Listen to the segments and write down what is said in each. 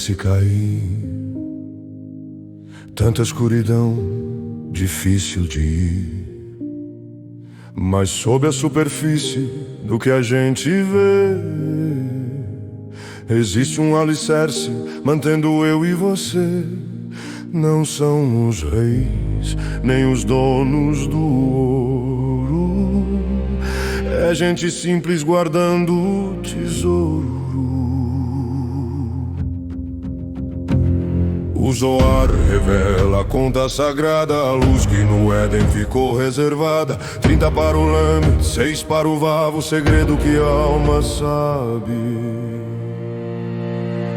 se cair. Tanta escuridão, difícil de ir. Mas sob a superfície do que a gente vê, existe um alicerce mantendo eu e você. Não são os reis, nem os donos do ouro. É gente simples guardando o tesouro. O Zohar revela a conta sagrada, a luz que no Éden ficou reservada. 30 para o Lamed, 6 para o Vav, o segredo que a alma sabe.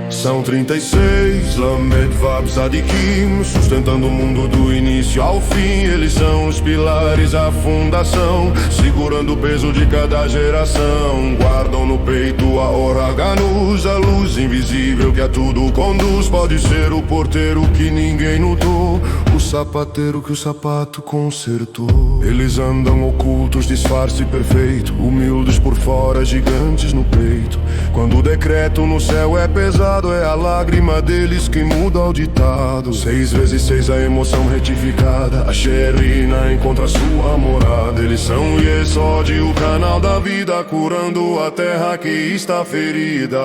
São 36, Lamed, Vav, Tzadikim, sustentando o mundo do início ao fim. Eles são os pilares, a fundação, segurando o peso de cada geração. Guardam no peito a Oraganus, a luz invisível que a tudo conduz. Pode ser o porteiro que ninguém notou, o sapateiro que o sapato consertou. Eles andam ocultos, disfarce perfeito, humildes por fora, gigantes no peito. Quando o decreto no céu é pesado, é a lágrima deles que muda o ditado. 6 vezes 6 a emoção retificada, a Sherina encontra sua morada. Eles são Yesod, o canal da vida, curando a terra que está ferida.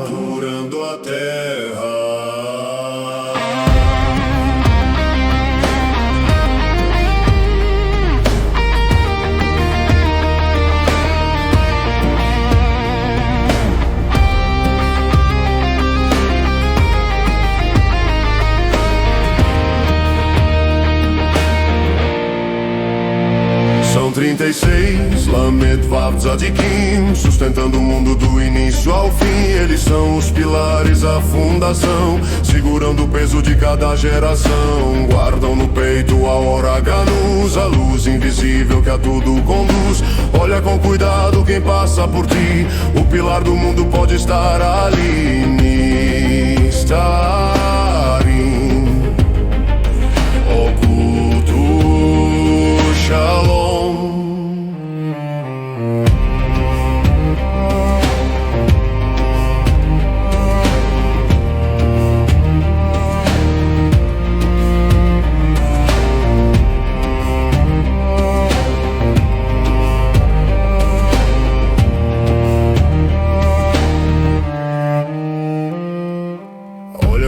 Curando a terra. São 36, Lamed, Vav, Tzadikim, sustentando o mundo do início ao fim. Eles são os pilares, a fundação, segurando o peso de cada geração. Guardam no peito a Oraganus, a luz invisível que a tudo conduz. Olha com cuidado quem passa por ti, o pilar do mundo pode estar ali. Nistarim, oculto, Shalom.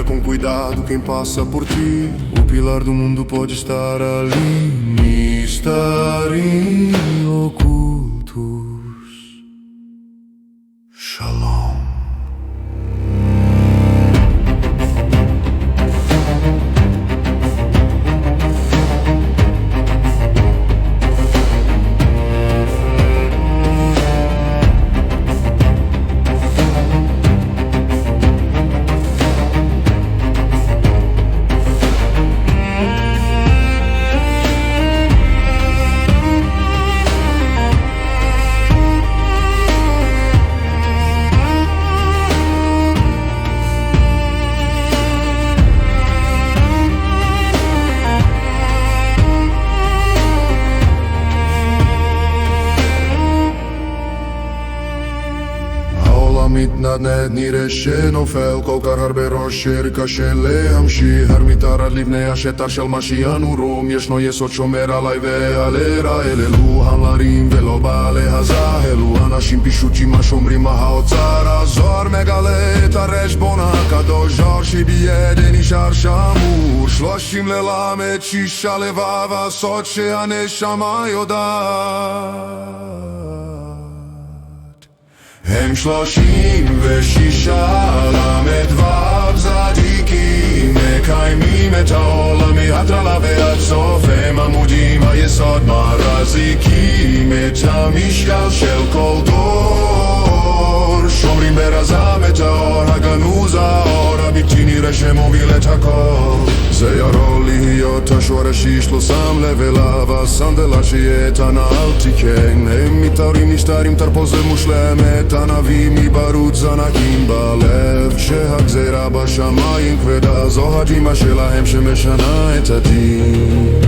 Com cuidado quem passa por ti, o pilar do mundo pode estar ali. Nistarim ocultos, Shalom. מתנדנד נראה שנופל כל כך הרבה ראש קשה להמשיך הרמיתר עד לבני השטח של מה שינורום ישנו יסוד שומר עליי ועל אראל אלו המלרים ולא בעלי הזהל אלו אנשים פשוטים השומרים מהאוצר הזוהר מגלה את הרשבון הקדוש זוהר שבידי נשאר שמור 30 ללמד 6 לבב הסוד שהנשמה יודעת הם 36 למד ו' צדיקים מקיימים את העולם מההתחלה ועד סוף הם עמודים היסוד מחזיקים את המשקל של כל דור שומרים ברזם את האור הגנוז האור הבלתי נראה שמוביל את הכל זה יכול להיות השורש איש לא שם לב אליו הסנדלה שיהיה תנא אל תיקן הם מתארים נסתרים תרפוזה מושלמת הנביא מברות זנקים בלב שהגזירה בשמיים כבדה זו הדמעה שלהם שמשנה את הדין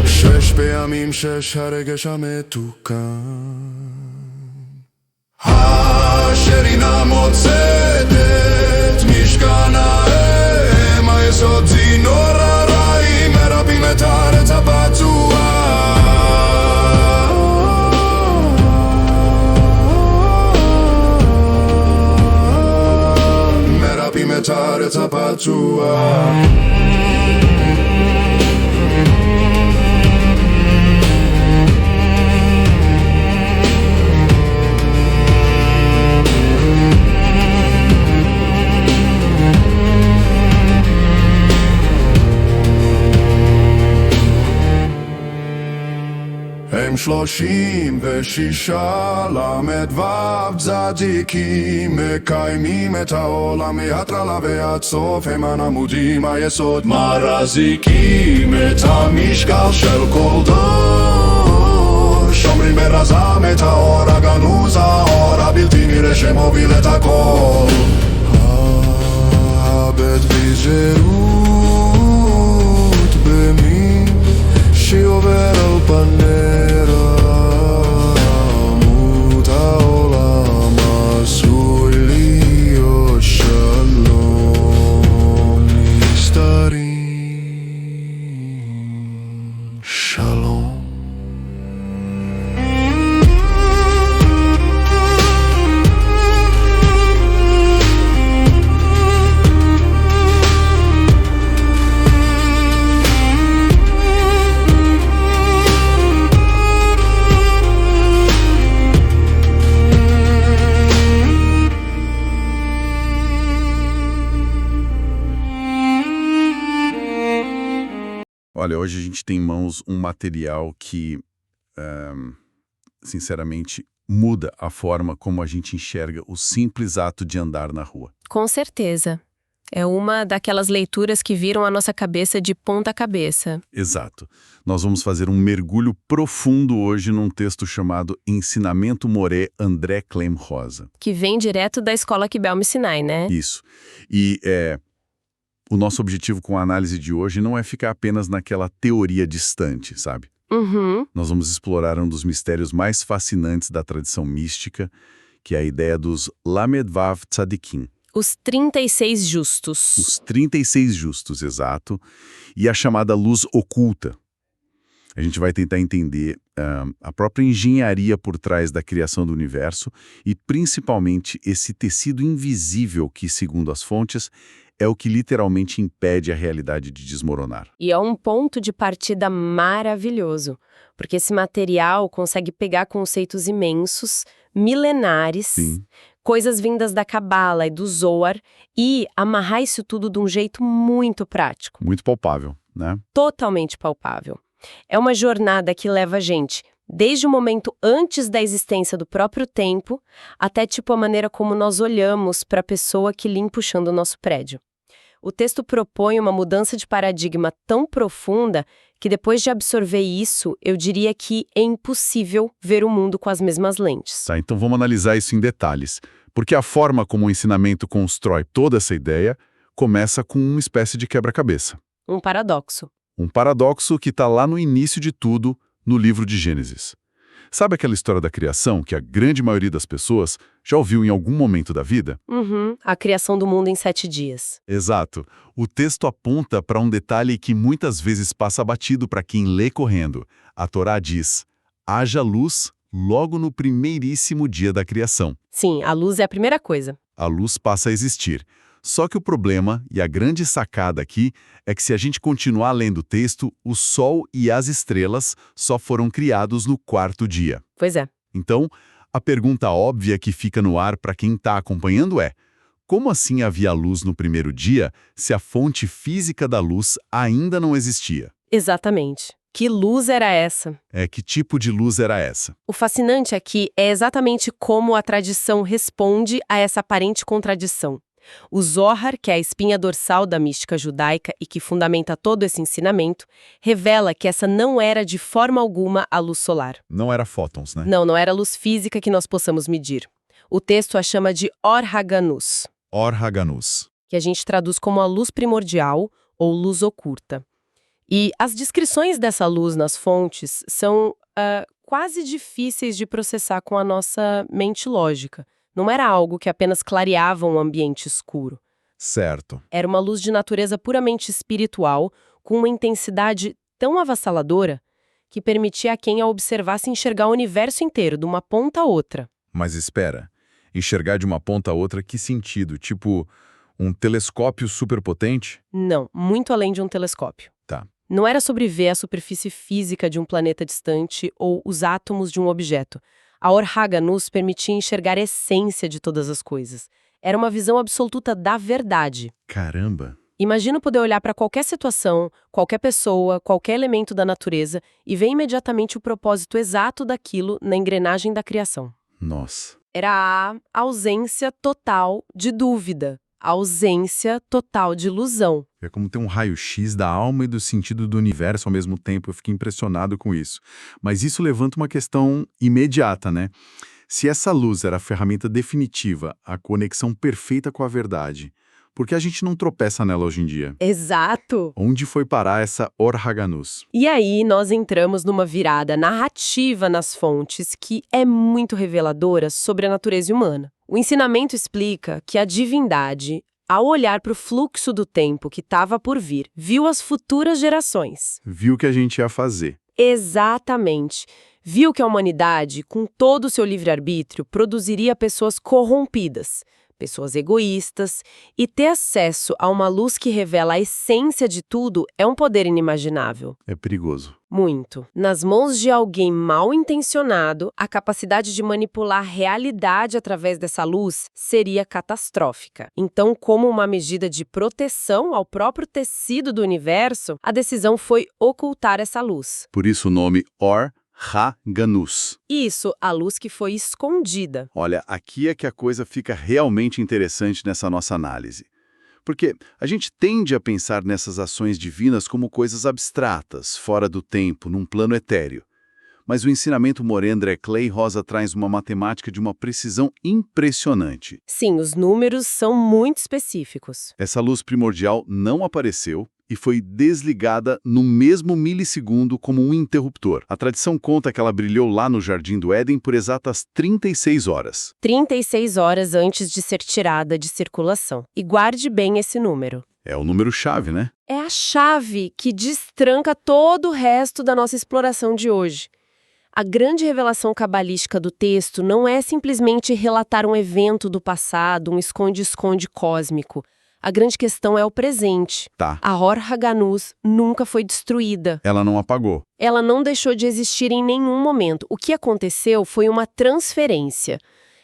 6 פעמים 6 הרגש המתוקן אשר ינם עוד צדק mieszkana ma jest od zinorara i merapimy tare tapatua. Merapimy tare tapatua. הם 36 למד ו' צדיקים מקיימים את העולם מההתחלה ועד סוף הם הנמודים היסוד מרזיקים את המשקל של כל דור שומרים ברזם את האור הגנוז האור הבלתי נראה שמוביל את הכל הבט בזהירות במי שעובר על פניה Olha, hoje a gente tem em mãos um material que, sinceramente, muda a forma como a gente enxerga o simples ato de andar na rua. Com certeza. É uma daquelas leituras que viram a nossa cabeça de ponta cabeça. Exato. Nós vamos fazer um mergulho profundo hoje num texto chamado Ensinamento Moré André Clem Rosa. Que vem direto da escola Kibel Sinai, né? Isso. E o nosso objetivo com a análise de hoje não é ficar apenas naquela teoria distante, sabe? Uhum. Nós vamos explorar um dos mistérios mais fascinantes da tradição mística, que é a ideia dos Lamed Vav Tzadikim. Os 36 justos. Os 36 justos, exato. E a chamada luz oculta. A gente vai tentar entender a própria engenharia por trás da criação do universo e, principalmente, esse tecido invisível que, segundo as fontes, é o que literalmente impede a realidade de desmoronar. E é um ponto de partida maravilhoso, porque esse material consegue pegar conceitos imensos, milenares, Sim. coisas vindas da Cabala e do Zohar, e amarrar isso tudo de um jeito muito prático. Muito palpável, né? Totalmente palpável. É uma jornada que leva a gente, desde o momento antes da existência do próprio tempo, até tipo a maneira como nós olhamos para a pessoa que limpa o chão do nosso prédio. O texto propõe uma mudança de paradigma tão profunda que depois de absorver isso, eu diria que é impossível ver o mundo com as mesmas lentes. Tá, então vamos analisar isso em detalhes, porque a forma como o ensinamento constrói toda essa ideia começa com uma espécie de quebra-cabeça. Um paradoxo. Um paradoxo que está lá no início de tudo, no livro de Gênesis. Sabe aquela história da criação que a grande maioria das pessoas já ouviu em algum momento da vida? Uhum, a criação do mundo em 7 dias. Exato. O texto aponta para um detalhe que muitas vezes passa batido para quem lê correndo. A Torá diz, haja luz logo no primeiríssimo dia da criação. Sim, a luz é a primeira coisa. A luz passa a existir. Só que o problema, e a grande sacada aqui, é que se a gente continuar lendo o texto, o Sol e as estrelas só foram criados no 4º dia. Pois é. Então, a pergunta óbvia que fica no ar para quem está acompanhando é: como assim havia luz no primeiro dia se a fonte física da luz ainda não existia? Exatamente. Que luz era essa? Que tipo de luz era essa? O fascinante aqui é exatamente como a tradição responde a essa aparente contradição. O Zohar, que é a espinha dorsal da mística judaica e que fundamenta todo esse ensinamento, revela que essa não era de forma alguma a luz solar. Não era fótons, né? Não era a luz física que nós possamos medir. O texto a chama de Or Haganus, Or Haganus, que a gente traduz como a luz primordial ou luz oculta. E as descrições dessa luz nas fontes são quase difíceis de processar com a nossa mente lógica. Não era algo que apenas clareava um ambiente escuro. Certo. Era uma luz de natureza puramente espiritual, com uma intensidade tão avassaladora que permitia a quem a observasse enxergar o universo inteiro, de uma ponta a outra. Mas espera, enxergar de uma ponta a outra que sentido? Tipo, um telescópio superpotente? Não, muito além de um telescópio. Tá. Não era sobre ver a superfície física de um planeta distante ou os átomos de um objeto. A Or-Haganus permitia enxergar a essência de todas as coisas. Era uma visão absoluta da verdade. Caramba! Imagina poder olhar para qualquer situação, qualquer pessoa, qualquer elemento da natureza e ver imediatamente o propósito exato daquilo na engrenagem da criação. Nossa. Era a ausência total de dúvida, a ausência total de ilusão. É como ter um raio-x da alma e do sentido do universo ao mesmo tempo. Eu fiquei impressionado com isso. Mas isso levanta uma questão imediata, né? Se essa luz era a ferramenta definitiva, a conexão perfeita com a verdade, por que a gente não tropeça nela hoje em dia? Exato! Onde foi parar essa Or-Haganus? E aí nós entramos numa virada narrativa nas fontes que é muito reveladora sobre a natureza humana. O ensinamento explica que a divindade, ao olhar para o fluxo do tempo que estava por vir, viu as futuras gerações. Viu o que a gente ia fazer. Exatamente. Viu que a humanidade, com todo o seu livre-arbítrio, produziria pessoas corrompidas, pessoas egoístas, e ter acesso a uma luz que revela a essência de tudo é um poder inimaginável. É perigoso. Muito. Nas mãos de alguém mal intencionado, a capacidade de manipular a realidade através dessa luz seria catastrófica. Então, como uma medida de proteção ao próprio tecido do universo, a decisão foi ocultar essa luz. Por isso o nome Or-Haganus. Isso, a luz que foi escondida. Olha, aqui é que a coisa fica realmente interessante nessa nossa análise. Porque a gente tende a pensar nessas ações divinas como coisas abstratas, fora do tempo, num plano etéreo. Mas o ensinamento Morendra Clay Rosa traz uma matemática de uma precisão impressionante. Sim, os números são muito específicos. Essa luz primordial não apareceu e foi desligada no mesmo milissegundo como um interruptor. A tradição conta que ela brilhou lá no Jardim do Éden por exatas 36 horas. 36 horas antes de ser tirada de circulação. E guarde bem esse número. É o número-chave, né? É a chave que destranca todo o resto da nossa exploração de hoje. A grande revelação cabalística do texto não é simplesmente relatar um evento do passado, um esconde-esconde cósmico. A grande questão é o presente. Tá. A Or-Haganus nunca foi destruída. Ela não apagou. Ela não deixou de existir em nenhum momento. O que aconteceu foi uma transferência.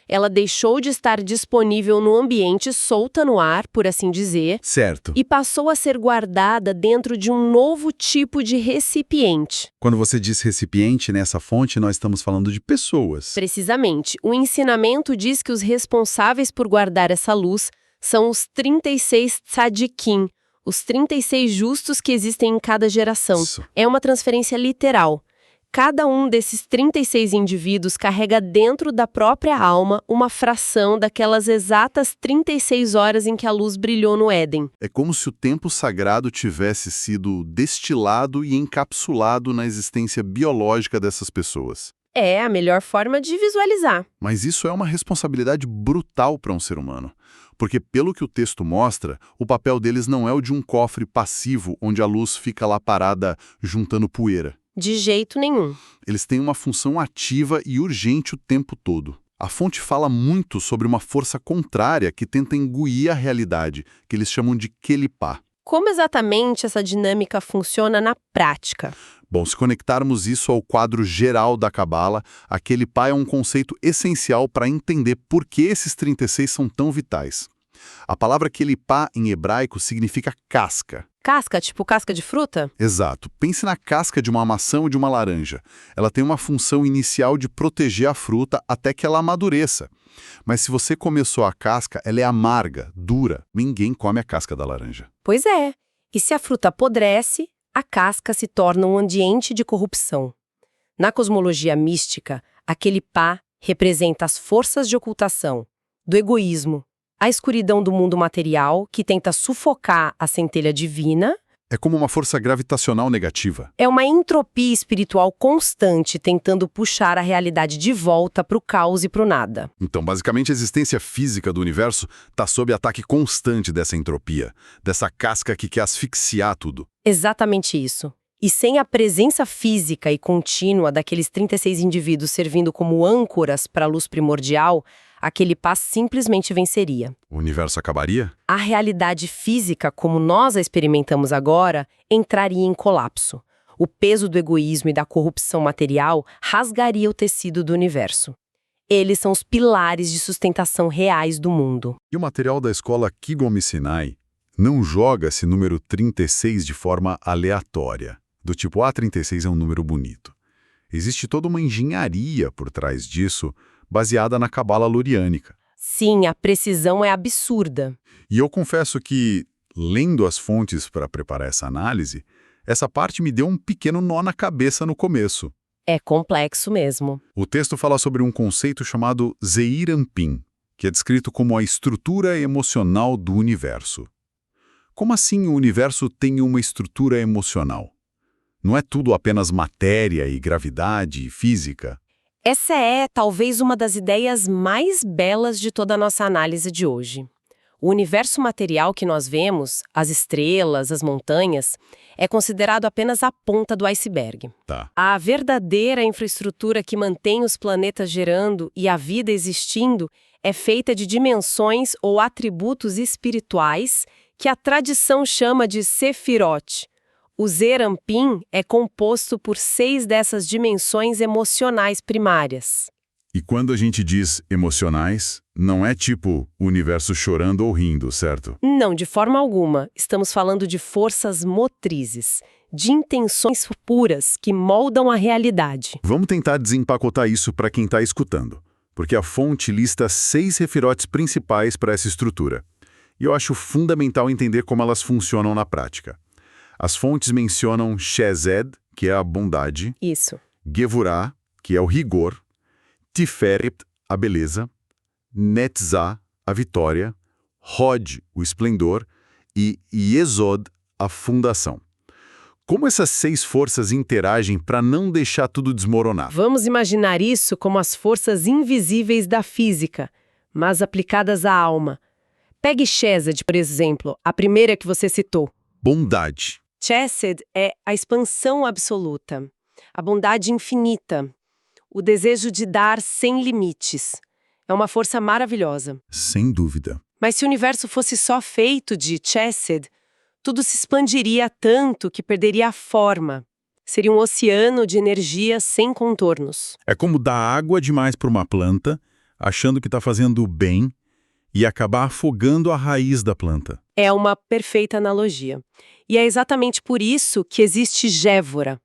Ela deixou de estar disponível no ambiente, solta no ar, por assim dizer, Certo. e passou a ser guardada dentro de um novo tipo de recipiente. Quando você diz recipiente nessa fonte, nós estamos falando de pessoas. Precisamente, o ensinamento diz que os responsáveis por guardar essa luz são os 36 tzadikim, os 36 justos que existem em cada geração. Isso. É uma transferência literal. Cada um desses 36 indivíduos carrega dentro da própria alma uma fração daquelas exatas 36 horas em que a luz brilhou no Éden. É como se o tempo sagrado tivesse sido destilado e encapsulado na existência biológica dessas pessoas. É a melhor forma de visualizar. Mas isso é uma responsabilidade brutal para um ser humano. Porque, pelo que o texto mostra, o papel deles não é o de um cofre passivo onde a luz fica lá parada juntando poeira. De jeito nenhum. Eles têm uma função ativa e urgente o tempo todo. A fonte fala muito sobre uma força contrária que tenta engolir a realidade, que eles chamam de Kelipá. Como exatamente essa dinâmica funciona na prática? Bom, se conectarmos isso ao quadro geral da Cabala, a Kelipá é um conceito essencial para entender por que esses 36 são tão vitais. A palavra Kelipá em hebraico significa casca. Casca, tipo casca de fruta? Exato. Pense na casca de uma maçã ou de uma laranja. Ela tem uma função inicial de proteger a fruta até que ela amadureça. Mas se você começou a casca, ela é amarga, dura. Ninguém come a casca da laranja. Pois é. E se a fruta apodrece, a casca se torna um ambiente de corrupção. Na cosmologia mística, aquele pá representa as forças de ocultação, do egoísmo, a escuridão do mundo material que tenta sufocar a centelha divina É como uma força gravitacional negativa. É uma entropia espiritual constante tentando puxar a realidade de volta para o caos e para o nada. Então, basicamente, a existência física do universo está sob ataque constante dessa entropia, dessa casca que quer asfixiar tudo. Exatamente isso. E sem a presença física e contínua daqueles 36 indivíduos servindo como âncoras para a luz primordial, aquele paz simplesmente venceria. O universo acabaria? A realidade física, como nós a experimentamos agora, entraria em colapso. O peso do egoísmo e da corrupção material rasgaria o tecido do universo. Eles são os pilares de sustentação reais do mundo. E o material da escola Kigome Sinai não joga esse número 36 de forma aleatória. Do tipo, 36 é um número bonito. Existe toda uma engenharia por trás disso, baseada na cabala luriânica. Sim, a precisão é absurda. E eu confesso que, lendo as fontes para preparar essa análise, essa parte me deu um pequeno nó na cabeça no começo. É complexo mesmo. O texto fala sobre um conceito chamado Zeir Anpin, que é descrito como a estrutura emocional do universo. Como assim o universo tem uma estrutura emocional? Não é tudo apenas matéria e gravidade e física? Essa é, talvez, uma das ideias mais belas de toda a nossa análise de hoje. O universo material que nós vemos, as estrelas, as montanhas, é considerado apenas a ponta do iceberg. Tá. A verdadeira infraestrutura que mantém os planetas gerando e a vida existindo é feita de dimensões ou atributos espirituais que a tradição chama de Sefirot. O Zeir Anpin é composto por 6 dessas dimensões emocionais primárias. E quando a gente diz emocionais, não é tipo o universo chorando ou rindo, certo? Não, de forma alguma. Estamos falando de forças motrizes, de intenções puras que moldam a realidade. Vamos tentar desempacotar isso para quem está escutando, porque a fonte lista 6 refirotes principais para essa estrutura. E eu acho fundamental entender como elas funcionam na prática. As fontes mencionam Chesed, que é a bondade, Isso. Gevurah, que é o rigor, Tiferet, a beleza, Netzah, a vitória, Hod, o esplendor, e Yesod, a fundação. Como essas 6 forças interagem para não deixar tudo desmoronar? Vamos imaginar isso como as forças invisíveis da física, mas aplicadas à alma. Pegue Chesed, por exemplo, a primeira que você citou. Bondade. Chesed é a expansão absoluta, a bondade infinita, o desejo de dar sem limites. É uma força maravilhosa. Sem dúvida. Mas se o universo fosse só feito de Chesed, tudo se expandiria tanto que perderia a forma. Seria um oceano de energia sem contornos. É como dar água demais para uma planta, achando que está fazendo bem, e acabar afogando a raiz da planta. É uma perfeita analogia. E é exatamente por isso que existe Gévora,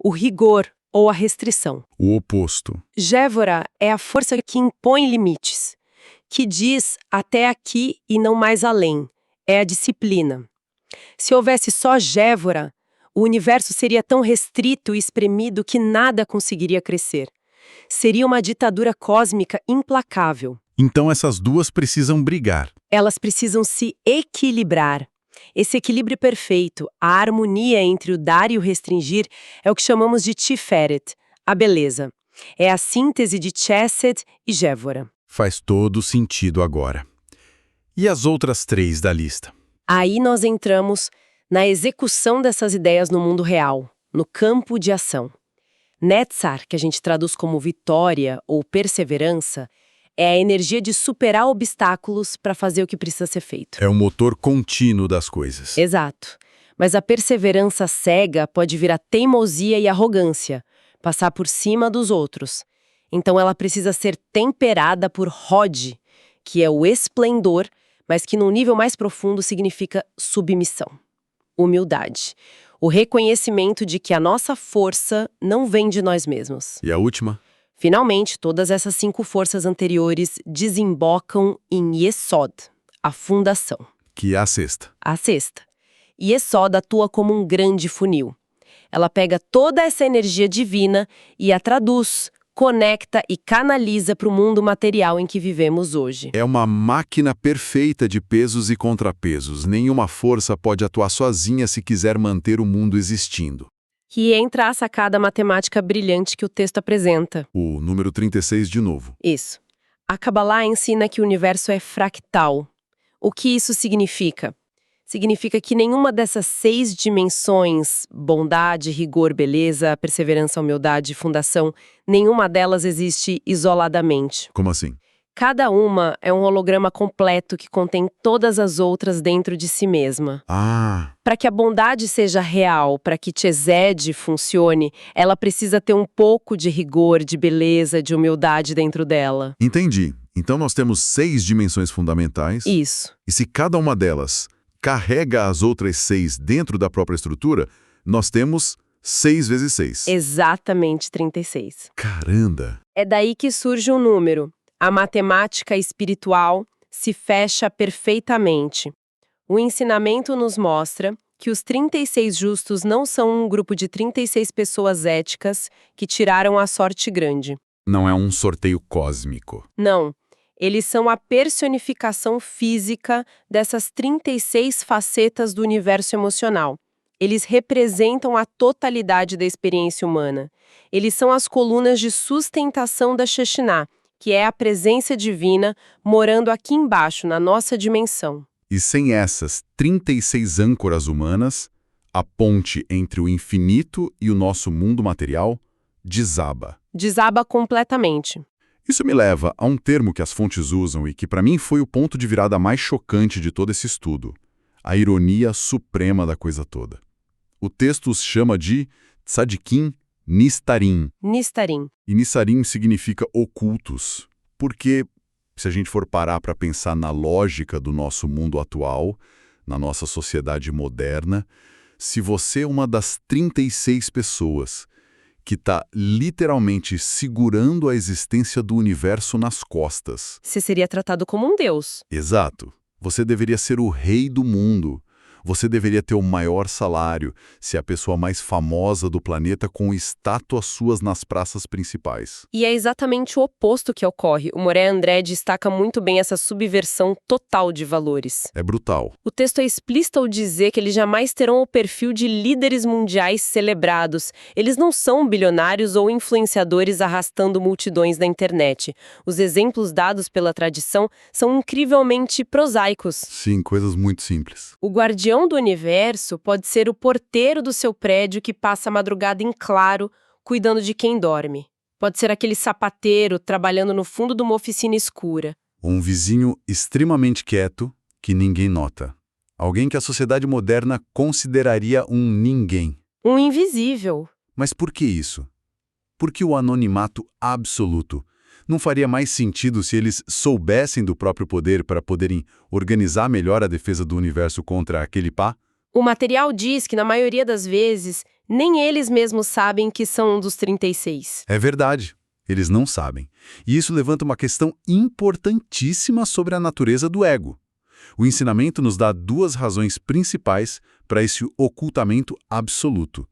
o rigor ou a restrição. O oposto. Gévora é a força que impõe limites, que diz até aqui e não mais além. É a disciplina. Se houvesse só Gévora, o universo seria tão restrito e espremido que nada conseguiria crescer. Seria uma ditadura cósmica implacável. Então essas duas precisam brigar. Elas precisam se equilibrar. Esse equilíbrio perfeito, a harmonia entre o dar e o restringir, é o que chamamos de Tiferet, a beleza. É a síntese de Chesed e Gévora. Faz todo sentido agora. E as outras 3 da lista? Aí nós entramos na execução dessas ideias no mundo real, no campo de ação. Netzar, que a gente traduz como vitória ou perseverança, é a energia de superar obstáculos para fazer o que precisa ser feito. É o motor contínuo das coisas. Exato. Mas a perseverança cega pode virar teimosia e arrogância, passar por cima dos outros. Então ela precisa ser temperada por Hod, que é o esplendor, mas que num nível mais profundo significa submissão, humildade, o reconhecimento de que a nossa força não vem de nós mesmos. E a última? Finalmente, todas essas 5 forças anteriores desembocam em Yesod, a fundação. Que é a 6ª. A 6ª. Yesod atua como um grande funil. Ela pega toda essa energia divina e a traduz, conecta e canaliza para o mundo material em que vivemos hoje. É uma máquina perfeita de pesos e contrapesos. Nenhuma força pode atuar sozinha se quiser manter o mundo existindo. Que entra a sacada matemática brilhante que o texto apresenta. O número 36 de novo. Isso. A Kabbalah ensina que o universo é fractal. O que isso significa? Significa que nenhuma dessas 6 dimensões, bondade, rigor, beleza, perseverança, humildade, fundação, nenhuma delas existe isoladamente. Como assim? Cada uma é um holograma completo que contém todas as outras dentro de si mesma. Ah, Para que a bondade seja real, para que Chesed funcione, ela precisa ter um pouco de rigor, de beleza, de humildade dentro dela. entendi. Então nós temos 6 dimensões fundamentais. Isso. E se cada uma delas carrega as outras 6 dentro da própria estrutura, nós temos 6 vezes 6. Exatamente 36. Caramba! É daí que surge um número. A matemática espiritual se fecha perfeitamente. O ensinamento nos mostra que os 36 justos não são um grupo de 36 pessoas éticas que tiraram a sorte grande. Não é um sorteio cósmico. Não. Eles são a personificação física dessas 36 facetas do universo emocional. Eles representam a totalidade da experiência humana. Eles são as colunas de sustentação da Shekhinah, que é a presença divina morando aqui embaixo, na nossa dimensão. E sem essas 36 âncoras humanas, a ponte entre o infinito e o nosso mundo material desaba. Desaba completamente. Isso me leva a um termo que as fontes usam e que para mim foi o ponto de virada mais chocante de todo esse estudo: a ironia suprema da coisa toda. O texto os chama de tzadikim nistarim. Nistarim. E nistarim significa ocultos, porque se a gente for parar para pensar na lógica do nosso mundo atual, na nossa sociedade moderna, se você é uma das 36 pessoas que está literalmente segurando a existência do universo nas costas. Você seria tratado como um deus. Exato. Você deveria ser o rei do mundo. Você deveria ter o maior salário, ser a pessoa mais famosa do planeta com estátuas suas nas praças principais. E é exatamente o oposto que ocorre. O Moré André destaca muito bem essa subversão total de valores. É brutal. O texto é explícito ao dizer que eles jamais terão o perfil de líderes mundiais celebrados. Eles não são bilionários ou influenciadores arrastando multidões na internet. Os exemplos dados pela tradição são incrivelmente prosaicos. Sim, coisas muito simples. O guardião do universo pode ser o porteiro do seu prédio que passa a madrugada em claro, cuidando de quem dorme. Pode ser aquele sapateiro trabalhando no fundo de uma oficina escura. Um vizinho extremamente quieto que ninguém nota. Alguém que a sociedade moderna consideraria um ninguém. Um invisível. Mas por que isso? Por que o anonimato absoluto? Não faria mais sentido se eles soubessem do próprio poder para poderem organizar melhor a defesa do universo contra aquele pá? O material diz que, na maioria das vezes, nem eles mesmos sabem que são um dos 36. É verdade. Eles não sabem. E isso levanta uma questão importantíssima sobre a natureza do ego. O ensinamento nos dá 2 razões principais para esse ocultamento absoluto.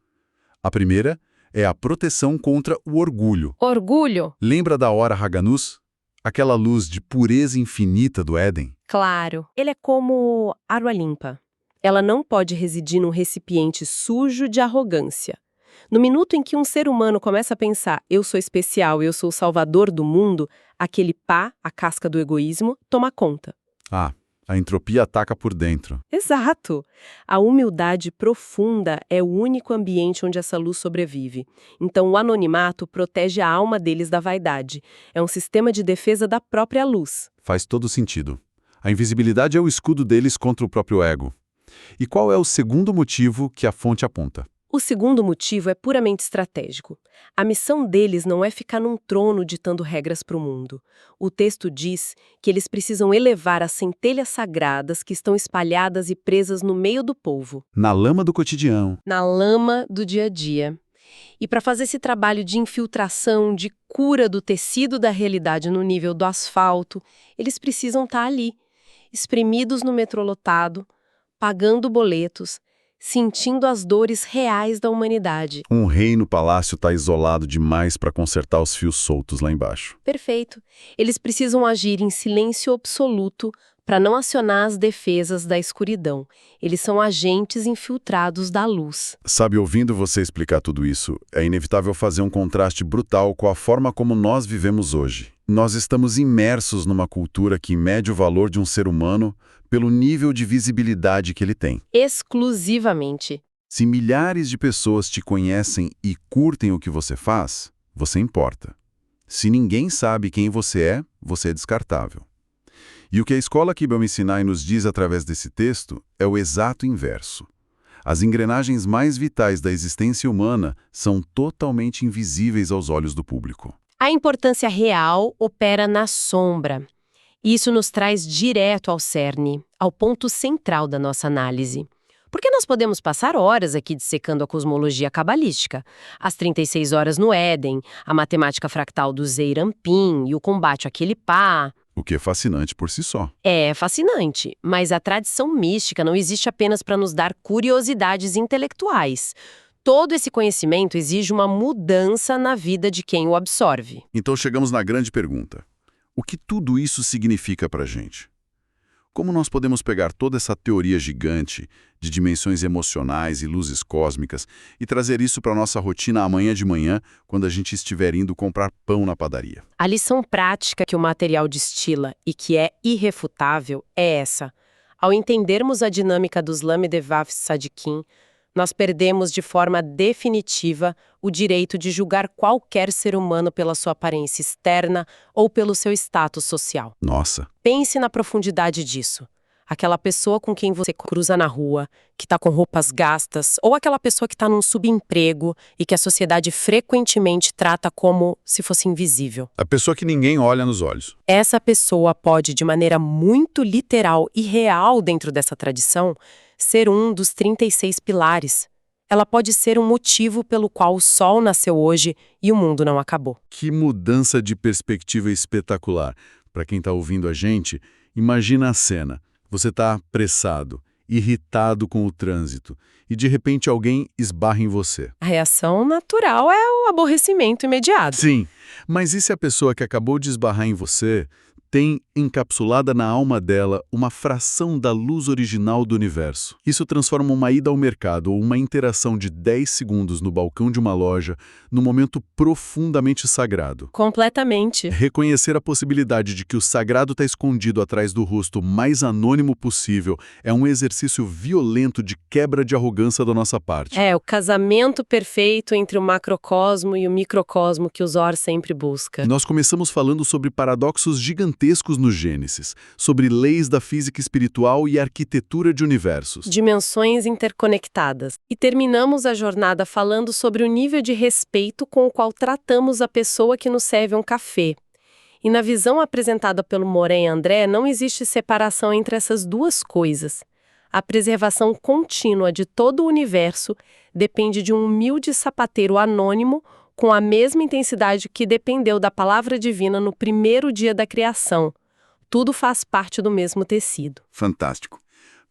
A primeira é a proteção contra o orgulho. Orgulho? Lembra da hora Haganus? Aquela luz de pureza infinita do Éden? Claro. Ele é como água limpa. Ela não pode residir num recipiente sujo de arrogância. No minuto em que um ser humano começa a pensar, eu sou especial, eu sou o salvador do mundo, aquele pá, a casca do egoísmo, toma conta. Ah, a entropia ataca por dentro. Exato! A humildade profunda é o único ambiente onde essa luz sobrevive. Então o anonimato protege a alma deles da vaidade. É um sistema de defesa da própria luz. Faz todo sentido. A invisibilidade é o escudo deles contra o próprio ego. E qual é o segundo motivo que a fonte aponta? O segundo motivo é puramente estratégico. A missão deles não é ficar num trono ditando regras para o mundo. O texto diz que eles precisam elevar as centelhas sagradas que estão espalhadas e presas no meio do povo. Na lama do cotidiano. Na lama do dia a dia. E para fazer esse trabalho de infiltração, de cura do tecido da realidade no nível do asfalto, eles precisam estar ali, espremidos no metrô lotado, pagando boletos, sentindo as dores reais da humanidade. Um rei no palácio está isolado demais para consertar os fios soltos lá embaixo. Perfeito. Eles precisam agir em silêncio absoluto para não acionar as defesas da escuridão. Eles são agentes infiltrados da luz. Sabe, ouvindo você explicar tudo isso, é inevitável fazer um contraste brutal com a forma como nós vivemos hoje. Nós estamos imersos numa cultura que mede o valor de um ser humano pelo nível de visibilidade que ele tem. Exclusivamente. Se milhares de pessoas te conhecem e curtem o que você faz, você importa. Se ninguém sabe quem você é descartável. E o que a escola Kibbe Sinai nos diz através desse texto é o exato inverso. As engrenagens mais vitais da existência humana são totalmente invisíveis aos olhos do público. A importância real opera na sombra. Isso nos traz direto ao cerne, ao ponto central da nossa análise. Porque nós podemos passar horas aqui dissecando a cosmologia cabalística, as 36 horas no Éden, a matemática fractal do Zeir Anpin e o combate àquele pá. O que é fascinante por si só. É fascinante, mas a tradição mística não existe apenas para nos dar curiosidades intelectuais. Todo esse conhecimento exige uma mudança na vida de quem o absorve. Então chegamos na grande pergunta. O que tudo isso significa para a gente? Como nós podemos pegar toda essa teoria gigante de dimensões emocionais e luzes cósmicas e trazer isso para a nossa rotina amanhã de manhã, quando a gente estiver indo comprar pão na padaria? A lição prática que o material destila e que é irrefutável é essa. Ao entendermos a dinâmica dos Lamedevav Sadikim, nós perdemos de forma definitiva o direito de julgar qualquer ser humano pela sua aparência externa ou pelo seu status social. Nossa! Pense na profundidade disso. Aquela pessoa com quem você cruza na rua, que está com roupas gastas, ou aquela pessoa que está num subemprego e que a sociedade frequentemente trata como se fosse invisível. A pessoa que ninguém olha nos olhos. Essa pessoa pode, de maneira muito literal e real dentro dessa tradição, ser um dos 36 pilares. Ela pode ser um motivo pelo qual o sol nasceu hoje e o mundo não acabou. Que mudança de perspectiva espetacular. Para quem está ouvindo a gente, imagina a cena. Você está apressado, irritado com o trânsito, e de repente alguém esbarra em você. A reação natural é o aborrecimento imediato. Sim, mas e se a pessoa que acabou de esbarrar em você tem encapsulada na alma dela uma fração da luz original do universo? Isso transforma uma ida ao mercado ou uma interação de 10 segundos no balcão de uma loja num momento profundamente sagrado. Completamente. Reconhecer a possibilidade de que o sagrado está escondido atrás do rosto mais anônimo possível é um exercício violento de quebra de arrogância da nossa parte. É o casamento perfeito entre o macrocosmo e o microcosmo que o Zohar sempre busca. Nós começamos falando sobre paradoxos gigantescos no Gênesis, sobre leis da física espiritual e arquitetura de universos. Dimensões interconectadas. E terminamos a jornada falando sobre o nível de respeito com o qual tratamos a pessoa que nos serve um café. E na visão apresentada pelo Morin André, não existe separação entre essas duas coisas. A preservação contínua de todo o universo depende de um humilde sapateiro anônimo com a mesma intensidade que dependeu da palavra divina no primeiro dia da criação. Tudo faz parte do mesmo tecido. Fantástico.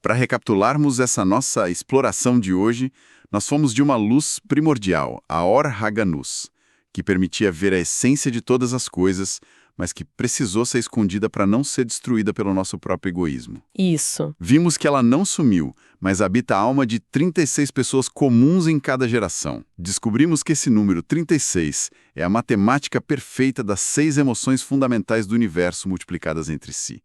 Para recapitularmos essa nossa exploração de hoje, nós fomos de uma luz primordial, a Or Haganus, que permitia ver a essência de todas as coisas, mas que precisou ser escondida para não ser destruída pelo nosso próprio egoísmo. Isso. Vimos que ela não sumiu, mas habita a alma de 36 pessoas comuns em cada geração. Descobrimos que esse número 36 é a matemática perfeita das 6 emoções fundamentais do universo multiplicadas entre si,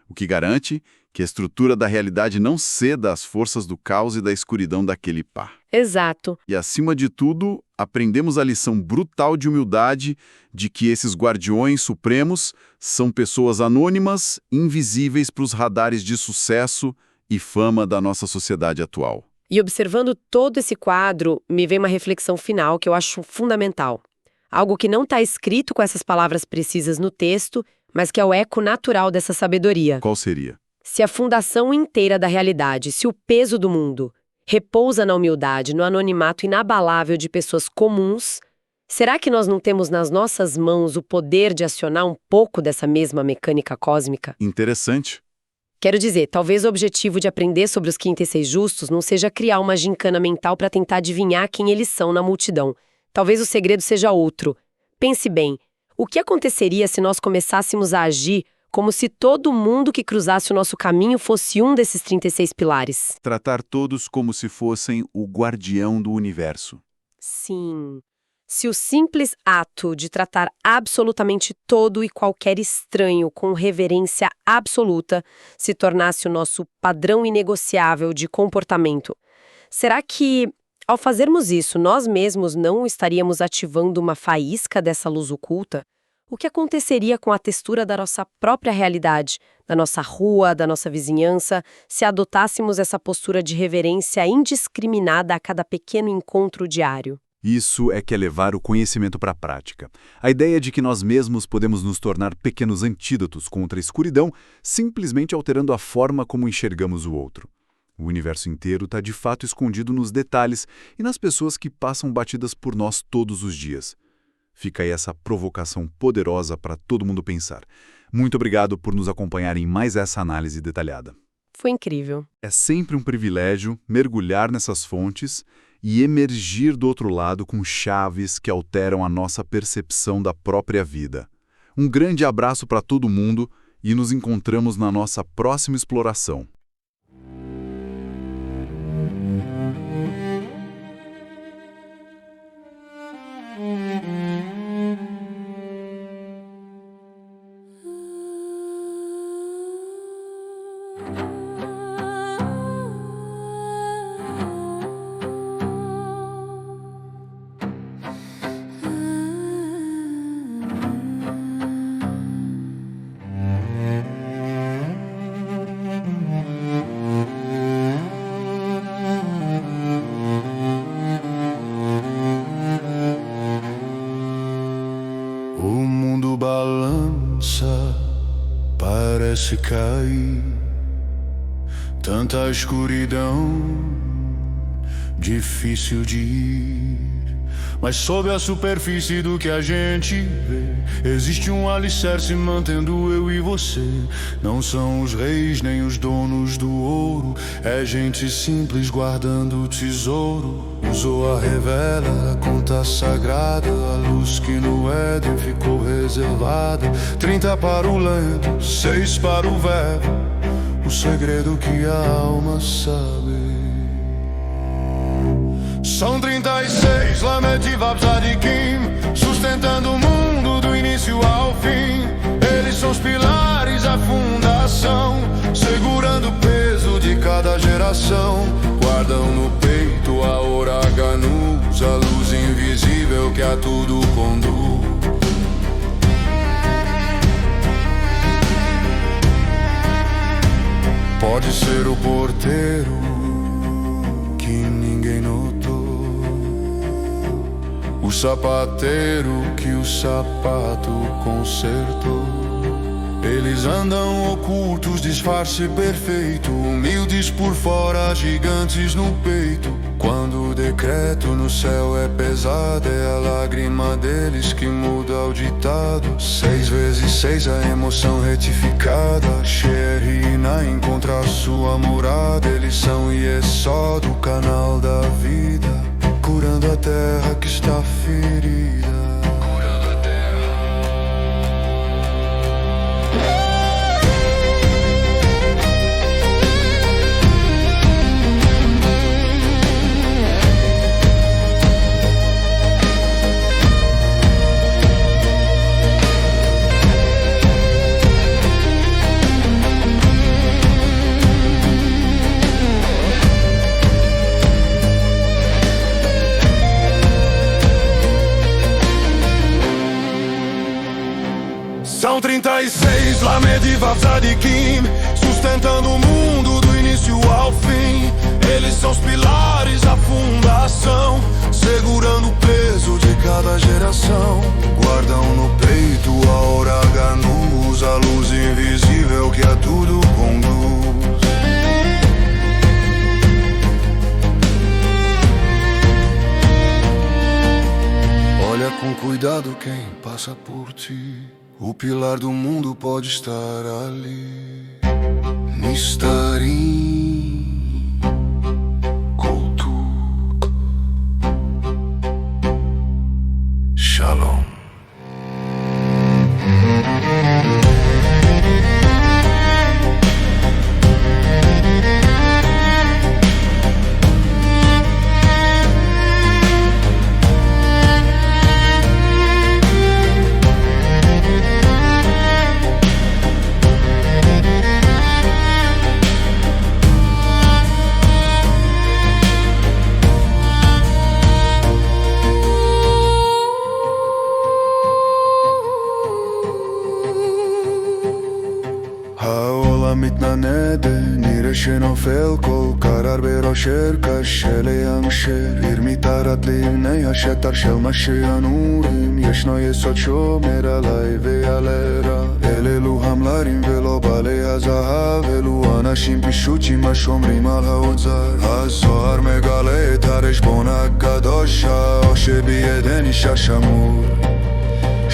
o que garante que a estrutura da realidade não ceda às forças do caos e da escuridão daquele par. Exato. E, acima de tudo, aprendemos a lição brutal de humildade de que esses guardiões supremos são pessoas anônimas, invisíveis para os radares de sucesso e fama da nossa sociedade atual. E observando todo esse quadro, me vem uma reflexão final que eu acho fundamental. Algo que não está escrito com essas palavras precisas no texto, mas que é o eco natural dessa sabedoria. Qual seria? Se a fundação inteira da realidade, se o peso do mundo, repousa na humildade, no anonimato inabalável de pessoas comuns, será que nós não temos nas nossas mãos o poder de acionar um pouco dessa mesma mecânica cósmica? Interessante. Quero dizer, talvez o objetivo de aprender sobre os 36 justos não seja criar uma gincana mental para tentar adivinhar quem eles são na multidão. Talvez o segredo seja outro. Pense bem, o que aconteceria se nós começássemos a agir como se todo mundo que cruzasse o nosso caminho fosse um desses 36 pilares? Tratar todos como se fossem o guardião do universo. Sim. Se o simples ato de tratar absolutamente todo e qualquer estranho com reverência absoluta se tornasse o nosso padrão inegociável de comportamento, será que, ao fazermos isso, nós mesmos não estaríamos ativando uma faísca dessa luz oculta? O que aconteceria com a textura da nossa própria realidade, da nossa rua, da nossa vizinhança, se adotássemos essa postura de reverência indiscriminada a cada pequeno encontro diário? Isso é que é levar o conhecimento para a prática. A ideia de que nós mesmos podemos nos tornar pequenos antídotos contra a escuridão, simplesmente alterando a forma como enxergamos o outro. O universo inteiro está de fato escondido nos detalhes e nas pessoas que passam batidas por nós todos os dias. Fica aí essa provocação poderosa para todo mundo pensar. Muito obrigado por nos acompanhar em mais essa análise detalhada. Foi incrível. É sempre um privilégio mergulhar nessas fontes e emergir do outro lado com chaves que alteram a nossa percepção da própria vida. Um grande abraço para todo mundo e nos encontramos na nossa próxima exploração. Parece cair, tanta escuridão, difícil de ir. Mas sob a superfície do que a gente vê, existe um alicerce mantendo eu e você. Não são os reis nem os donos do ouro, é gente simples guardando o tesouro. Usou a revela, a conta sagrada, a luz que no Éden ficou reservada. 30 para o lento, 6 para o verbo, o segredo que a alma sabe. São 36 Lamed Vav Tzadikim, sustentando o mundo do início ao fim. Eles são os pilares, a fundação, segurando o peso de cada geração. Guardam no peito a Oraganus, a luz invisível que a tudo conduz. Pode ser o porteiro que ninguém notou, o sapateiro que o sapato consertou. Eles andam ocultos, disfarce perfeito, humildes por fora, gigantes no peito. Quando o decreto no céu é pesado, é a lágrima deles que muda o ditado. 6 vezes 6 a emoção retificada, Sherina encontra sua morada. Eles são Yesod, do canal da vida, curando a terra que está ferida. São 36 Lamed Vav Tzadikim, sustentando o mundo do início ao fim. Eles são os pilares, a fundação, segurando o peso de cada geração. Guardam no peito a Oraganus, a luz invisível que a tudo conduz. Olha com cuidado quem passa por ti, o pilar do mundo pode estar ali. נסתרים קולטות שלום העולם מתנדנד, נראה שנופל כל קרר בראשר קשה להמשך עיר מתחת לבני השטח של מה שהנורים ישנו יסוד שומר עליי ועל הרע אלו המלרים ולא בעלי הזהב אלו אנשים פשוטים השומרים על האוצר הזוהר מגלה את החשבון הקדוש העושר בידי אישה שמור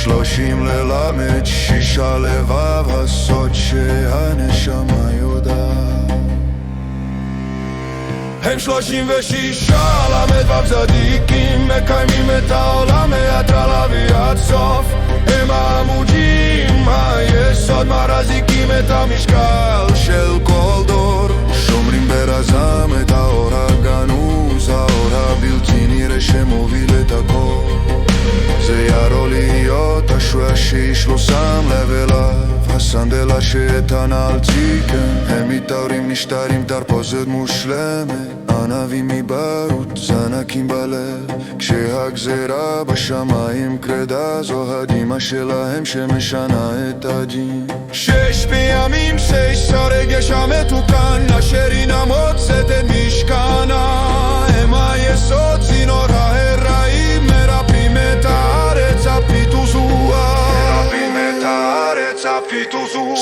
30 ללמד, 6 לבב, הסוד שהנשמה יודעת. הם 36 למד צדיקים, מקיימים את העולם מההתחלה ועד סוף. הם העמודים, היסוד, מחזיקים את המשקל של כל דור. שומרים ברזם את האור הגנוז, האור הבלתי נראה שמוביל את הכל. זה יראה להיות השוער שאיש לא שם לב אליו הסנדלה שאיתן על ציקן הם מתארים נשתרים תרפוזת מושלמת ענבים מברות זנקים בלב כשהגזרה בשמיים קרדה זו הדמעה שלהם שמשנה את הדין 6 פעמים 6 הרגש המתוקן אשר אינה מוצאת את משכנה הם היסוד צינור הרעים מרפאים את הארץ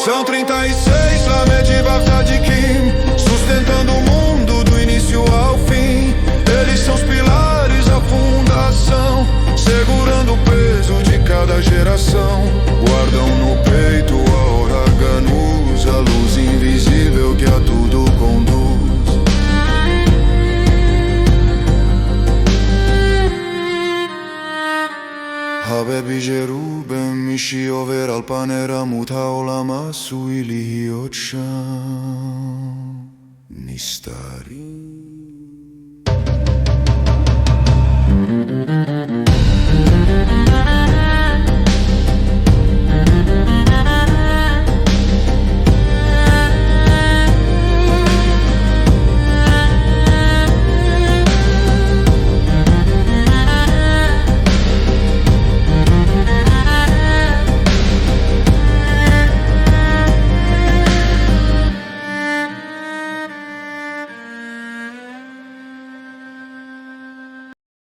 São 36 lá medievais tzadikim sustentando o mundo do início ao fim eles são os pilares, a fundação segurando o peso de cada geração guardam no peito a hora ganuz a luz invisível que a tudo conduz Habibi Jerubem מישהי עובר על פני רמות העולם עשוי להיות שם נסתרים